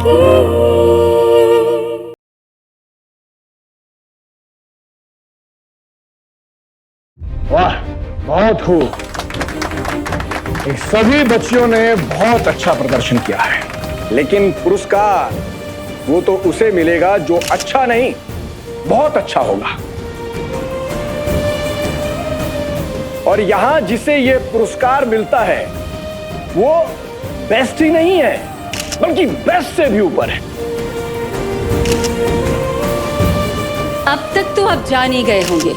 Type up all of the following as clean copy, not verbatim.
की। वाह, बहुत खूब। इन सभी बच्चियों ने बहुत अच्छा प्रदर्शन किया है, लेकिन पुरस्कार वो तो उसे मिलेगा जो अच्छा नहीं, बहुत अच्छा होगा। और यहां जिसे ये पुरस्कार मिलता है वो बेस्ट ही नहीं है, बल्कि बेस्ट से भी ऊपर है। अब तक तो आप जान ही गए होंगे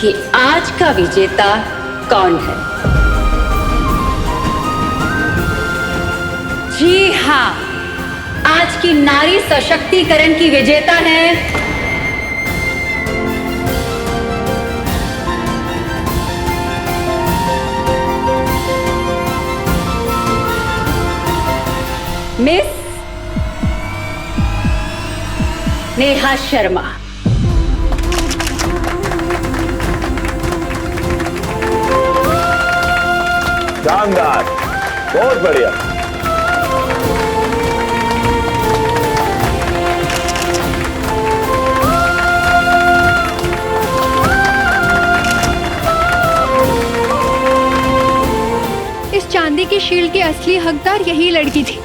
कि आज का विजेता कौन है। जी हाँ, आज की नारी सशक्तिकरण की विजेता है मिस नेहा शर्मा। शानदार, बहुत बढ़िया। इस चांदी की शील्ड की असली हकदार यही लड़की थी।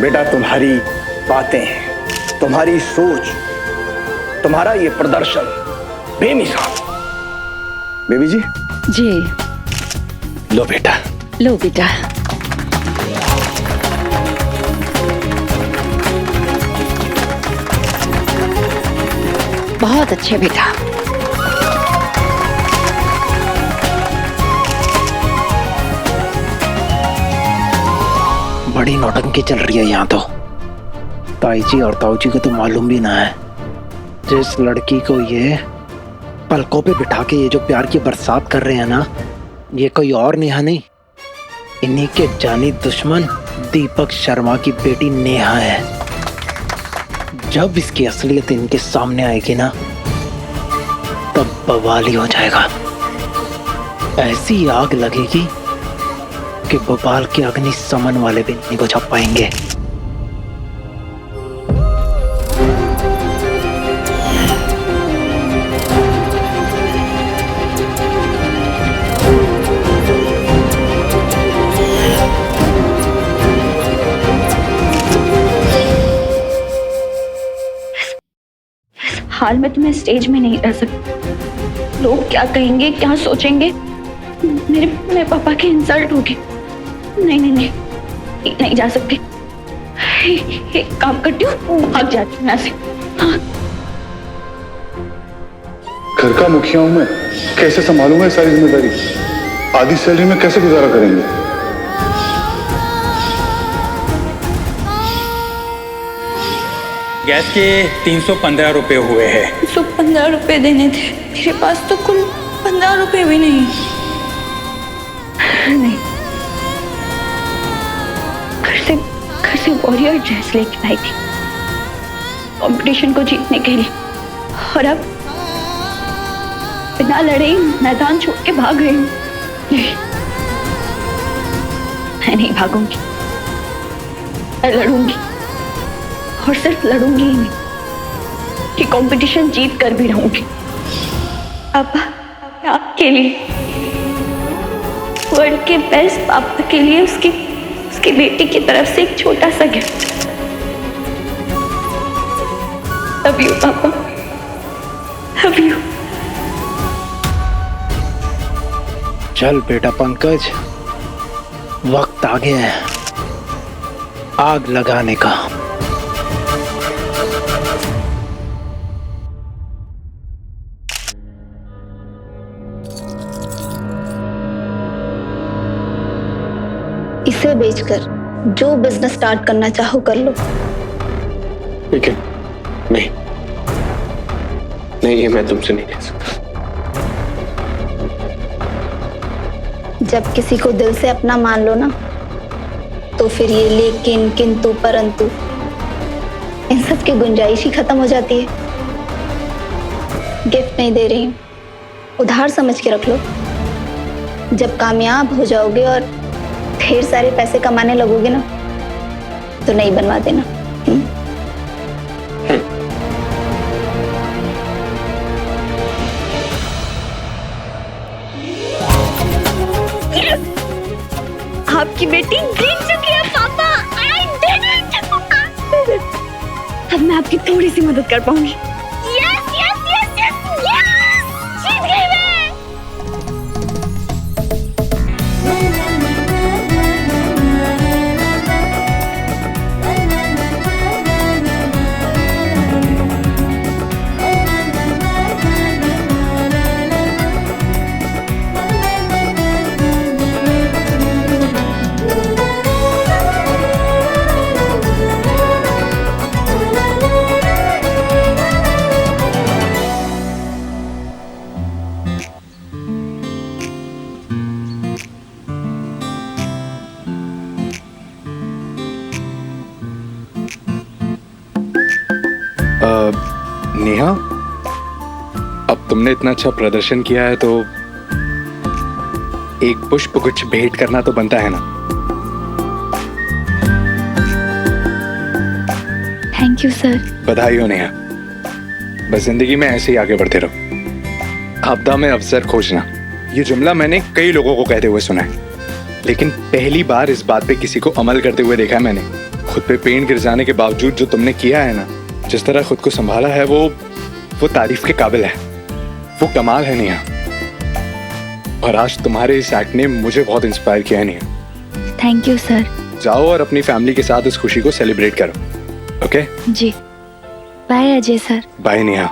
बेटा, तुम्हारी बातें, तुम्हारी सोच, तुम्हारा ये प्रदर्शन बेमिसाल। बेबी जी, जी लो बेटा। लो बेटा। बहुत अच्छे बेटा। बड़ी नौटंकी चल रही है यहाँ तो। ताई जी और ताऊ जी को तो मालूम भी ना है जिस लड़की को ये पलकों पे बिठा के ये जो प्यार की बरसात कर रहे हैं ना, ये कोई और नेहा नहीं, इन्हीं के जानी दुश्मन दीपक शर्मा की बेटी नेहा है। जब इसकी असलियत इनके सामने आएगी ना, तब बवाल ही हो जाएगा। ऐसी आग लगेगी कि भोपाल के अग्नि समन वाले भी नहीं बुझा पाएंगे। हाल में तो मैं स्टेज में नहीं रह सकती। लोग क्या कहेंगे, क्या सोचेंगे, मेरे पापा की इंसल्ट होगी। नहीं नहीं नहीं, नहीं जा सकती। एक काम करती हूँ, भाग जाती हूँ यहाँ से। हाँ। घर का मुखिया हूं मैं, कैसे संभालूंगा ये सारी जिम्मेदारी? आधी सैलरी में कैसे गुजारा करेंगे? गैस के 315 रुपए हुए हैं। 115 रुपए देने थे, मेरे पास तो कुल 15 रुपए भी नहीं। नहीं, घर से वॉरियर ड्रेस लेके आई थी कंपटीशन को जीतने के लिए, और अब बिना लड़े ही मैदान छोड़ के भाग रही हूँ। नहीं, मैं नहीं भागूंगी, मैं लड़ूंगी, और सिर्फ लड़ूंगी ही नहीं कि कंपटीशन जीत कर भी रहूंगी। अब आपके लिए, वर्ल्ड के बेस्ट पापा के लिए उसकी बेटी की तरफ से एक छोटा सा गिफ्ट। लव यू पापा, लव यू। चल बेटा पंकज, वक्त आ गया है आग लगाने का। इसे बेचकर जो बिजनेस स्टार्ट करना चाहो कर लो। लेकिन नहीं, ये मैं तुमसे नहीं कह सकता। जब किसी को दिल से अपना मान लो ना, तो फिर ये लेकिन, किंतु, परंतु इन सब की गुंजाइश ही खत्म हो जाती है। गिफ्ट नहीं दे रही हूँ, उधार समझ के रख लो। जब कामयाब हो जाओगे और ढेर सारे पैसे कमाने लगोगे ना, तो नहीं बनवा देना। आपकी बेटी जीत चुकी है पापा। I did it! अब मैं आपकी थोड़ी सी मदद कर पाऊंगी। Yes, yes, yes, yes, yes! जीत गई मैं। नेहा, अब तुमने इतना अच्छा प्रदर्शन किया है तो एक पुष्प गुच्छ भेंट करना तो बनता है ना। Thank you sir. बधाई हो नेहा। बस जिंदगी में ऐसे ही आगे बढ़ते रहो। आपदा में अवसर खोजना, ये जुमला मैंने कई लोगों को कहते हुए सुना है, लेकिन पहली बार इस बात पे किसी को अमल करते हुए देखा है मैंने। खुद पे पेंट गिर जाने के बावजूद जो तुमने किया है ना, जिस तरह खुद को संभाला है, वो तारीफ के काबिल है। वो कमाल है नेहा। और आज तुम्हारे इस एक्ट ने मुझे बहुत इंस्पायर किया है नेहा। Thank you sir. जाओ और अपनी फैमिली के साथ इस खुशी को सेलिब्रेट करो। ओके? जी। Bye Ajay sir. Bye Neha.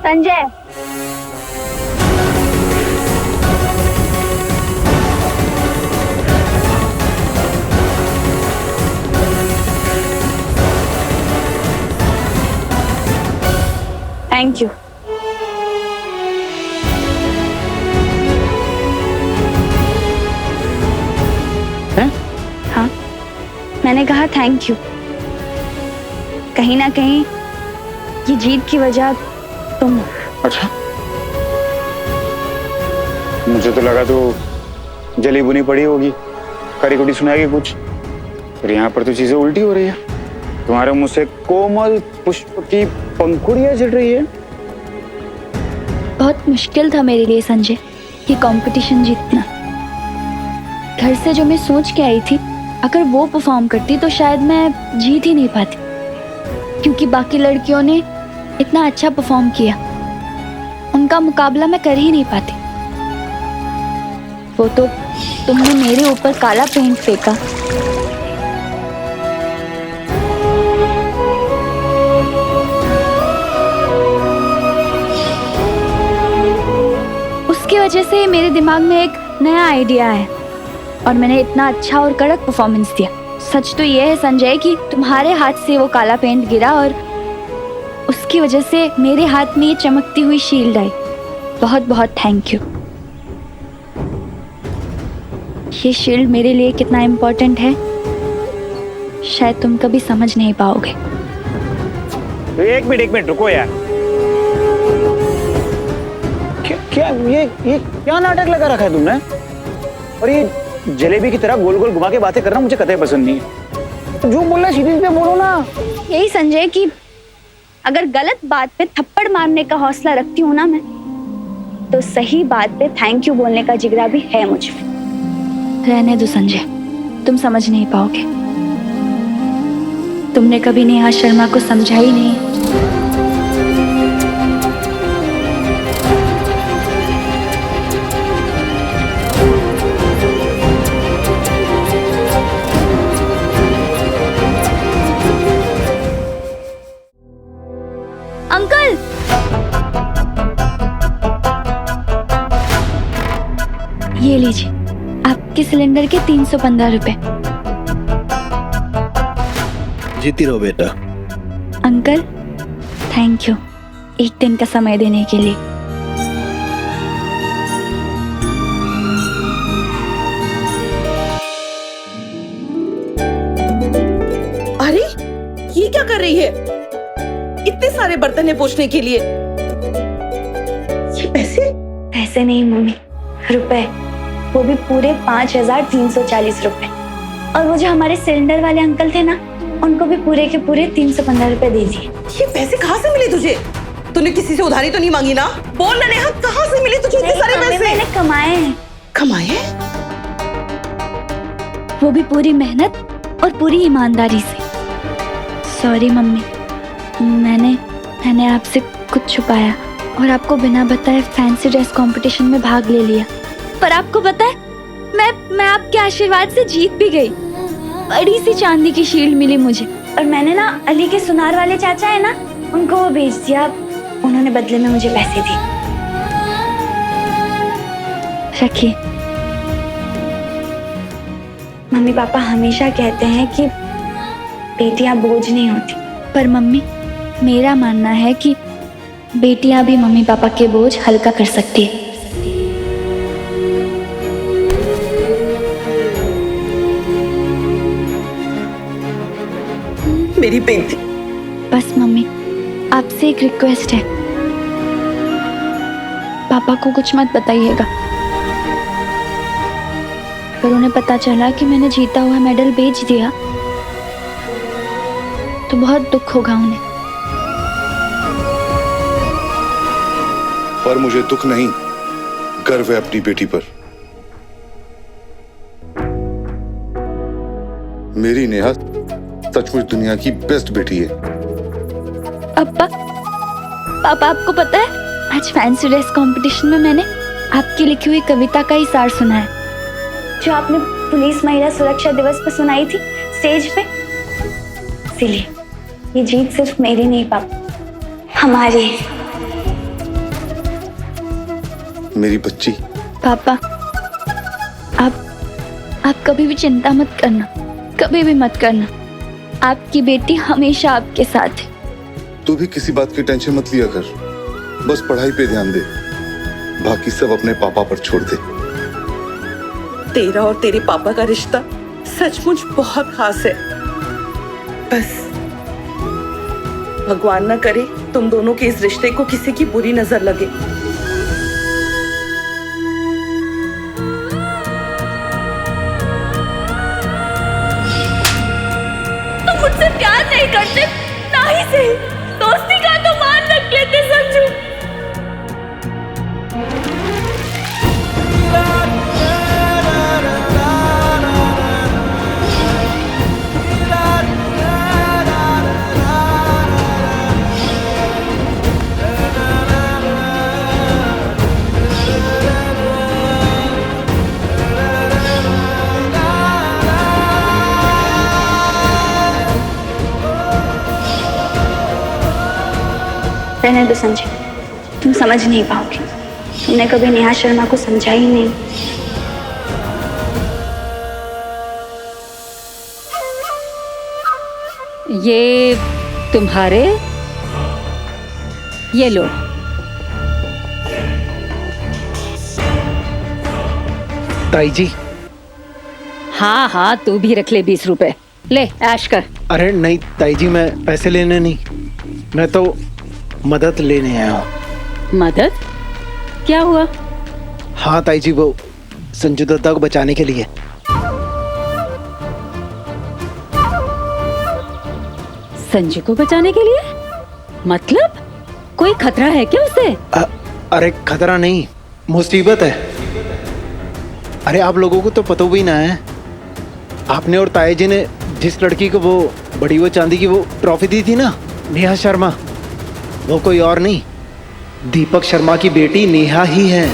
Sanjay, thank you. हाँ, मैंने कहा थैंक यू। कहीं ना कहीं ये जीत की वजह तुम हो। अच्छा, मुझे तो लगा तो जली बुनी पड़ी होगी, खरी खोटी सुनाएगी कुछ, पर यहाँ पर तो चीजें उल्टी हो रही है। तुम्हारे मुंह से कोमल पुष्प की पंखुड़ियां झड़ रही है। बहुत मुश्किल था मेरे लिए संजय ये कंपटीशन जीतना। घर से जो मैं सोच के आई थी, अगर वो परफॉर्म करती तो शायद मैं जीत ही नहीं पाती, क्योंकि बाकी लड़कियों ने इतना अच्छा परफॉर्म किया, उनका मुकाबला मैं कर ही नहीं पाती। वो तो तुमने मेरे ऊपर काला पेंट फेंका, उसकी वजह से मेरे दिमाग में एक नया आइडिया है और मैंने इतना अच्छा और कड़क परफॉर्मेंस दिया। सच तो ये है संजय कि तुम्हारे हाथ से वो काला पेंट गिरा और उसकी वजह से मेरे हाथ में ये चमकती हुई शील्ड आई। बहुत बहुत थैंक यू। ये शील्ड मेरे लिए कितना इम्पोर्टेंट है शायद तुम कभी समझ नहीं पाओगे। तो एक मिनट रुको यार। क्या ये क्या नाटक लगा रखा है तुमने? और ये जलेबी की तरह गोल गोल घुमा के बातें करना मुझे कतई पसंद नहीं है। तो जो बोलना है सीधे सीधे बोलो ना। यही संजय कि अगर गलत बात पे थप्पड़ मारने का हौसला रखती हूँ ना मैं, तो सही बात पे थैंक यू बोलने का जिगरा भी है मुझ में। रहने दो संजय, तुम समझ नहीं पाओगे। तुमने कभी नेहा शर्मा को समझा ही नहीं। सिलेंडर के 315 रुपए। जीती रहो बेटा। अंकल थैंक यू एक दिन का समय देने के लिए। अरे ये क्या कर रही है? इतने सारे बर्तन है पोंछने के लिए। ये पैसे? पैसे नहीं मम्मी, रुपए, वो भी पूरे 5340 रुपए। और वो जो हमारे सिलेंडर वाले अंकल थे ना, उनको भी पूरे के पूरे 315 रुपए दे दिए। ये पैसे कहाँ से मिले तुझे? तूने किसी से उधारी तो नहीं मांगी ना? बोल ना नेहा, कहाँ से मिले तुझे इतने सारे पैसे? मैंने कमाए हैं। कमाए हैं? वो भी पूरी मेहनत और पूरी ईमानदारी से। सॉरी मम्मी, मैंने आपसे कुछ छुपाया और आपको बिना बताए फैंसी ड्रेस कंपटीशन में भाग ले लिया। पर आपको पता है, मैं आपके आशीर्वाद से जीत भी गई। बड़ी सी चांदी की शील्ड मिली मुझे। और मैंने ना अली के सुनार वाले चाचा है ना, उनको वो बेच दिया। उन्होंने बदले में मुझे पैसे दिए। रखिए। मम्मी पापा हमेशा कहते हैं कि बेटियां बोझ नहीं होती, पर मम्मी मेरा मानना है कि बेटियां भी मम्मी पापा के बोझ हल्का कर सकती है। मेरी बेटी। बस मम्मी, आपसे एक रिक्वेस्ट है, पापा को कुछ मत बताइएगा। अगर उन्हें पता चला कि मैंने जीता हुआ मेडल बेच दिया तो बहुत दुख होगा उन्हें। पर मुझे दुख नहीं, गर्व है अपनी बेटी पर। मेरी नेहा सचमुच दुनिया की बेस्ट बेटी है। पापा आपको पता है, आज फैंसी ड्रेस कंपटीशन में मैंने आपकी लिखी हुई कविता का ही सार सुना है, जो आपने पुलिस महिला सुरक्षा दिवस पर सुनाई थी स्टेज पे। इसीलिए ये जीत सिर्फ मेरी नहीं पापा, हमारी। मेरी बच्ची। पापा आप कभी भी चिंता मत करना, कभी भी मत करना। आपकी बेटी हमेशा आपके साथ है। तू भी किसी बात की टेंशन मत लिया कर, बस पढ़ाई पे ध्यान दे, बाकी सब अपने पापा पर छोड़ दे। तेरा और तेरे पापा का रिश्ता सचमुच बहुत खास है। बस भगवान ना करे तुम दोनों के इस रिश्ते को किसी की बुरी नजर लगे। तुम मुझसे प्यार नहीं करते, ना ही सही दोस्ती का तो मान रख लेते संजू। रहने दो संजय, तुम समझ नहीं पाओगे। तुमने कभी नेहा शर्मा को समझा ही नहीं। ये तुम्हारे, ये लो। ताई जी। हाँ हाँ, तू भी रख ले 20 रुपए, ले ऐश कर। अरे नहीं ताई जी, मैं पैसे लेने नहीं, मैं तो मदद लेने आया हूँ। मदद? क्या हुआ? हाँ ताई जी, वो संजू दत्ता को बचाने के लिए। संजू को बचाने के लिए? मतलब कोई खतरा है क्या उसे? अरे खतरा नहीं, मुसीबत है। अरे आप लोगों को तो पता भी ना है। आपने और ताई जी ने जिस लड़की को वो बड़ी वो चांदी की वो ट्रॉफी दी थी ना, नेहा शर्मा, वो कोई और नहीं, दीपक शर्मा की बेटी नेहा ही है।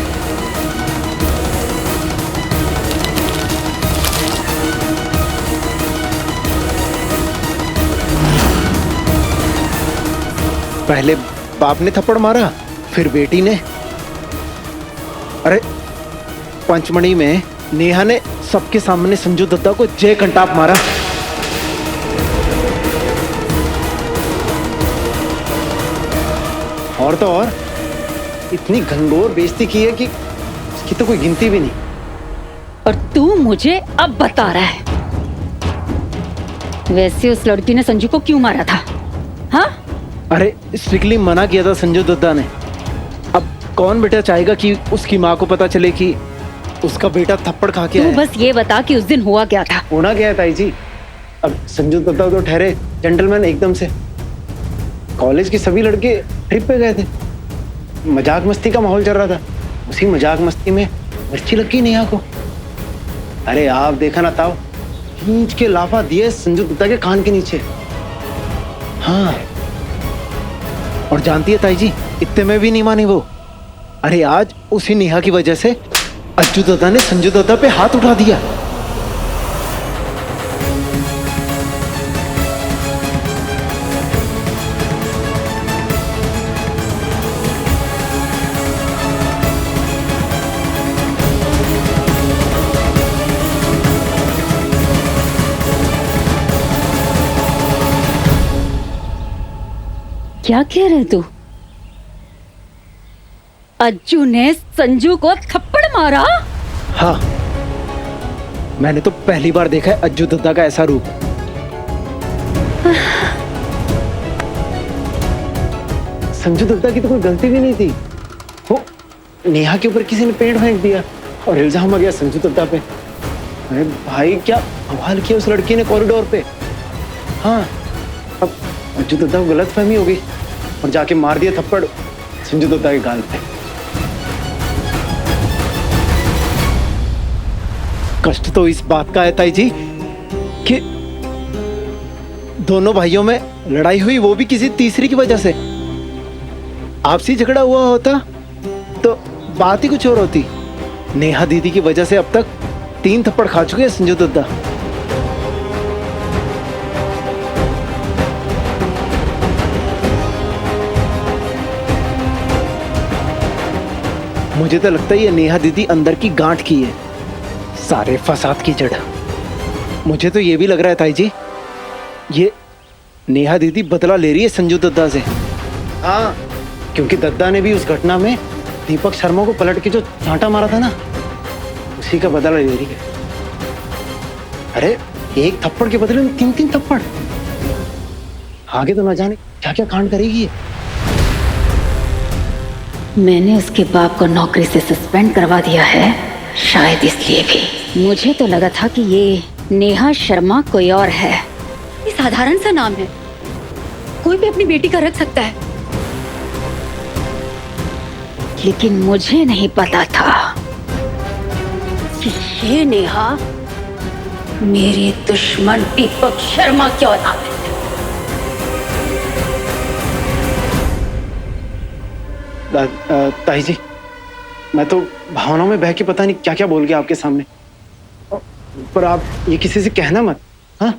पहले बाप ने थप्पड़ मारा, फिर बेटी ने। अरे पंचमढ़ी में नेहा ने सबके सामने संजू दत्ता को जय कंटाप मारा। और तो और इतनी घनघोर बेइज्जती की है कि उसकी तो कोई गिनती भी नहीं। और तू मुझे अब बता रहा है वैसे उस लड़की ने संजू को क्यों मारा था? हाँ? अरे स्ट्रिक्टली मना किया था संजू दत्ता ने। अब कौन बेटा चाहेगा कि उसकी माँ को पता चले कि उसका बेटा थप्पड़ खा के तू आया है। बस ये बता कि उस दिन हुआ क्या था? होना क्या है ताई जी, अब संजू दत्ता तो ठहरे जेंटलमैन एकदम से। कॉलेज के सभी लड़के ट्रिप पे गए थे, मजाक मस्ती का माहौल चल रहा था। उसी मजाक मस्ती में मिर्ची लग गई नेहा को। अरे आप देखा ना ताऊ, खींच के लाफा दिए संजू दत्ता के कान के नीचे। हाँ, और जानती है ताई जी, इतने में भी नहीं मानी वो। अरे आज उसी नेहा की वजह से अज्जू दत्ता ने संजू दत्ता पे हाथ उठा दिया। क्या कह रहे तू? अज्जू ने संजू को थप्पड़ मारा? हाँ, मैंने तो पहली बार देखा है अज्जू दत्ता का ऐसा रूप। संजू दत्ता की तो कोई गलती भी नहीं थी। वो नेहा के ऊपर किसी ने पेंट फेंक दिया और इल्जाम आ गया संजू दत्ता पे। अरे भाई क्या बवाल किया उस लड़की ने कॉरिडोर पे। हाँ, अब अज्जू दत्ता को गलतफहमी हो गई और जाके मार दिया थप्पड़ संजू दत्ता के गाल पे। कष्ट तो इस बात का है ताई जी कि दोनों भाइयों में लड़ाई हुई, वो भी किसी तीसरी की वजह से। आपसी झगड़ा हुआ होता तो बात ही कुछ और होती। नेहा दीदी की वजह से अब तक 3 थप्पड़ खा चुके हैं संजू दत्ता। मुझे तो लगता है ये नेहा दीदी अंदर की गांठ की है, सारे फसाद की जड़। मुझे तो ये भी लग रहा है ताई जी, ये नेहा दीदी बदला ले रही है संजू दत्ता से। हाँ, क्योंकि दत्ता ने भी उस घटना में दीपक शर्मा को पलट के जो चांटा मारा था ना, उसी का बदला ले रही है। अरे एक थप्पड़ के बदले में 3-3 थप्पड़। आगे तो ना जाने क्या क्या कांड करेगी ये। मैंने उसके बाप को नौकरी से सस्पेंड करवा दिया है, शायद इसलिए भी। मुझे तो लगा था कि ये नेहा शर्मा कोई और है। ये साधारण सा नाम है, कोई भी अपनी बेटी का रख सकता है। लेकिन मुझे नहीं पता था कि ये नेहा मेरे दुश्मन दीपक शर्मा की औलाद है। ताई जी, मैं तो भावनाओं में बह के पता नहीं क्या क्या बोल गया आपके सामने, पर आप ये किसी से कहना मत। हाँ,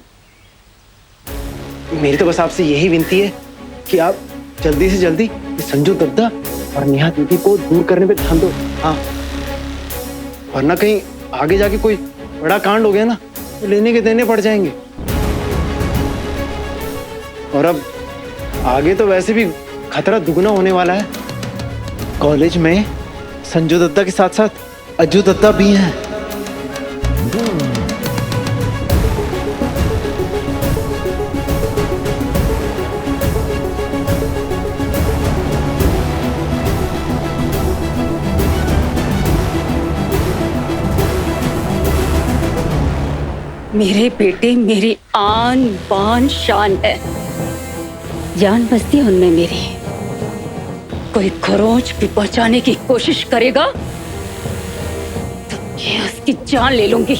मेरी तो बस आपसे यही विनती है कि आप जल्दी से जल्दी संजू दत्ता और नेहा दीदी को दूर करने पे ध्यान दो। हाँ, वरना कहीं आगे जाके कोई बड़ा कांड हो गया ना, तो लेने के देने पड़ जाएंगे। और अब आगे तो वैसे भी खतरा दुगना होने वाला है। कॉलेज में संजू दत्ता के साथ साथ अज्जू दत्ता भी हैं। मेरे बेटे मेरी आन बान शान है, जान बसती है उनमें मेरी। कोई खरोंच भी बचाने की कोशिश करेगा तो ये उसकी जान ले लूंगी।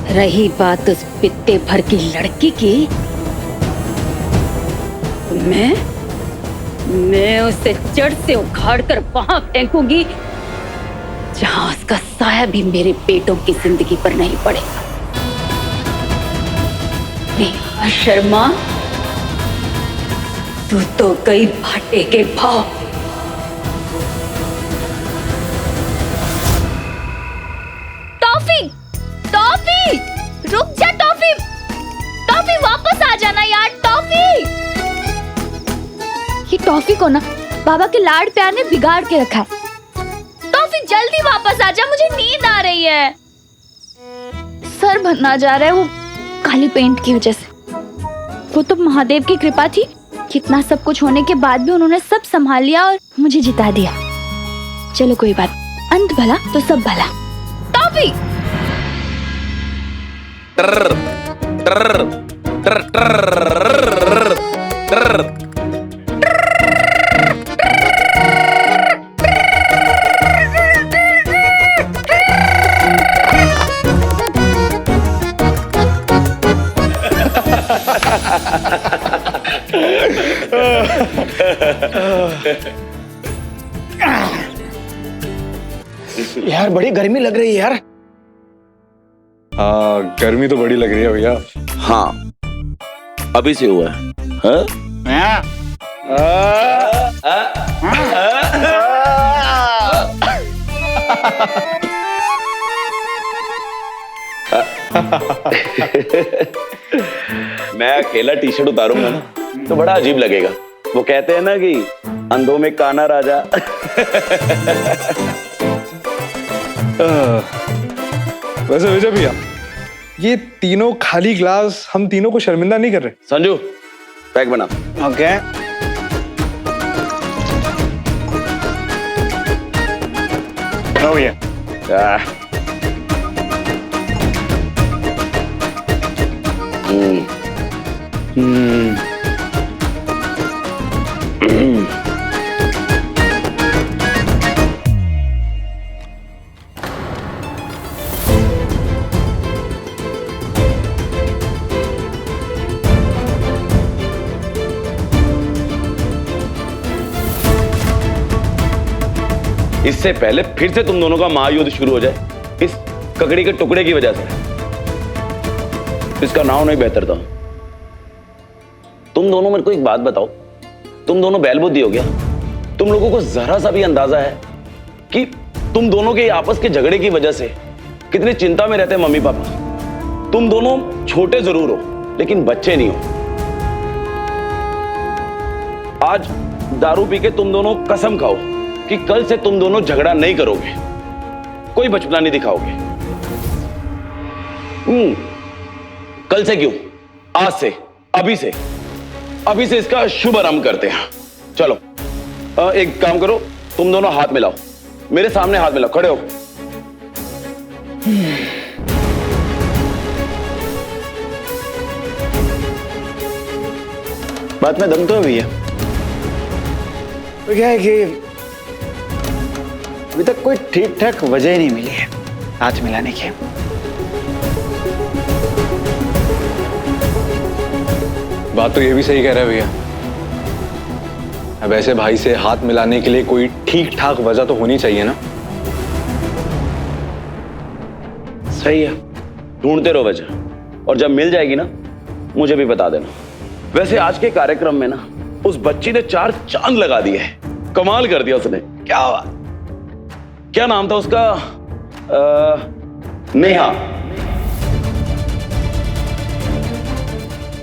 रही बात उस पित्ते भर की लड़की की, मैं उसे जड़ से उखाड़ कर वहां फेंकूंगी जहां उसका साया भी मेरे बेटों की जिंदगी पर नहीं पड़ेगा। नेहा शर्मा, तू तो गई भाटे के भाव। टॉफी को ना बाबा के लाड प्यार ने बिगाड़ के रखा है। टॉफी जल्दी वापस आ जा, मुझे नींद आ रही है। सर भरना जा रहा है वो काली पेंट की वजह से। वो तो महादेव की कृपा थी, कितना सब कुछ होने के बाद भी उन्होंने सब संभाल लिया और मुझे जिता दिया। चलो कोई बात, अंत भला तो सब भला। टॉफी यार बड़ी गर्मी लग रही है यार। हाँ, गर्मी तो बड़ी लग रही है भैया। हाँ, अभी से हुआ है। हाँ? मैं अकेला टी शर्ट उतारूंगा ना तो बड़ा अजीब लगेगा। वो कहते हैं ना कि अंधों में काना राजा। वैसे विजय भैया, ये तीनों खाली ग्लास हम तीनों को शर्मिंदा नहीं कर रहे? संजू, पैक बना। ओके। नो भैया। इससे पहले फिर से तुम दोनों का महायुद्ध शुरू हो जाए इस ककड़ी के टुकड़े की वजह से। इसका नाम नहीं बेहतर था। तुम दोनों मेरे को एक बात बताओ, तुम दोनों बैलबुद्धि हो गया? तुम लोगों को जरा सा भी अंदाजा है कि तुम दोनों के आपस के झगड़े की वजह से कितनी चिंता में रहते हैं मम्मी पापा? तुम दोनों छोटे जरूर हो लेकिन बच्चे नहीं हो। आज दारू पी के तुम दोनों कसम खाओ कि कल से तुम दोनों झगड़ा नहीं करोगे, कोई बचपना नहीं दिखाओगे। कल से क्यों, आज से, अभी से इसका शुभ आरंभ करते हैं। चलो एक काम करो, तुम दोनों हाथ मिलाओ, मेरे सामने हाथ मिलाओ, खड़े हो। बात में दम तो है भैया। तो क्या है कि अभी तक कोई ठीक ठाक वजह ही नहीं मिली है हाथ मिलाने की। बात तो ये भी सही कह रहा है भैया। अब ऐसे भाई से हाथ मिलाने के लिए कोई ठीक ठाक वजह तो होनी चाहिए ना। सही है, ढूंढते रहो वजह, और जब मिल जाएगी ना मुझे भी बता देना। वैसे आज के कार्यक्रम में ना उस बच्ची ने 4 चांद लगा दिए। कमाल कर दिया उसने। क्या नाम था उसका? नेहा।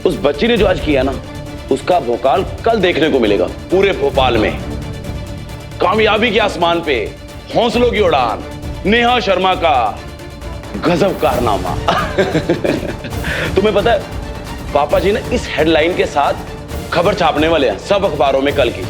उस बच्ची ने जो आज किया ना, उसका भोकाल कल देखने को मिलेगा पूरे भोपाल में। कामयाबी के आसमान पे हौसलों की उड़ान, नेहा शर्मा का गजब कारनामा। तुम्हें पता है पापा जी ने इस हेडलाइन के साथ खबर छापने वाले हैं सब अखबारों में कल की।